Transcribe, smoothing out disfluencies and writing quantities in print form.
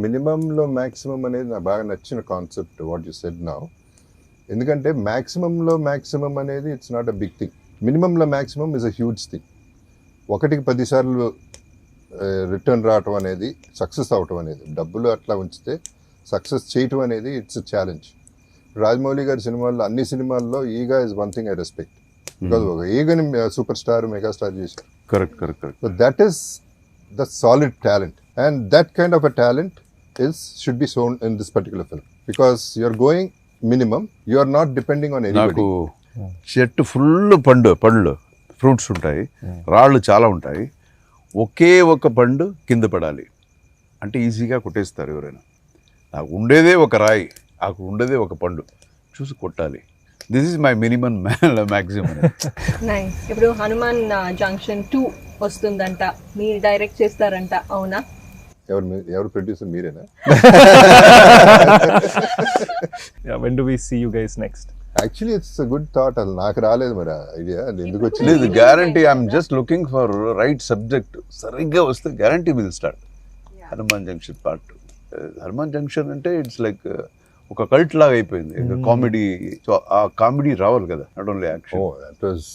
మినిమంలో maximum అనేది నాకు బాగా నచ్చిన concept what you said now. ఎందుకంటే మ్యాక్సిమంలో మ్యాక్సిమం అనేది it's not a big thing. మినిమంలో maximum is a huge thing. 1కి 10 సార్లు రిటర్న్ రావటం అనేది, సక్సెస్ అవటం అనేది, డబ్బులు అట్లా ఉంచితే సక్సెస్ చేయటం అనేది ఇట్స్ అ ఛాలెంజ్. రాజమౌళి గారి సినిమాల్లో, అన్ని సినిమాల్లో Eega is one thing I respect. Because ఒక ఈగని సూపర్ స్టార్, మెగాస్టార్ చేశారు. Correct. So that is the solid talent, and that kind of a talent should be shown in this particular film. Because you're going minimum, you are not depending on anybody. నాకు చెట్టు full పండ్లు fruits ఉంటాయి, రాళ్ళు చాలా ఉంటాయి, ఒకే ఒక పండు కింద పడాలి అంటే ఈజీగా కొట్టేస్తారు ఎవరైనా. నాకు ఉండేదే ఒక రాయి, నాకు ఉండేదే ఒక పండు, చూసి కొట్టాలి. This is my minimum maximum. Nice. ఇప్పుడు హనుమాన్ జంక్షన్ 2 వస్తుందంట, మీరు డైరెక్ట్ చేస్తారంట, అవునా? ఎవరు ప్రొడ్యూసర్, మీరేనా? When do we see you guys next? Actually it's a good thought. అది నాకు రాలేదు మరి ఐడియా, అది ఎందుకు వచ్చింది? లేదు, guarantee. I'm just looking for right subject. సరిగ్గా వస్తే guarantee will start Hanuman junction part 2. Hanuman junction అంటే ఇట్స్ లైక్ ఒక కల్ట్ లాగా అయిపోయింది, కామెడీ. సో ఆ కామెడీ రావాలి కదా, not only action. Oh, that was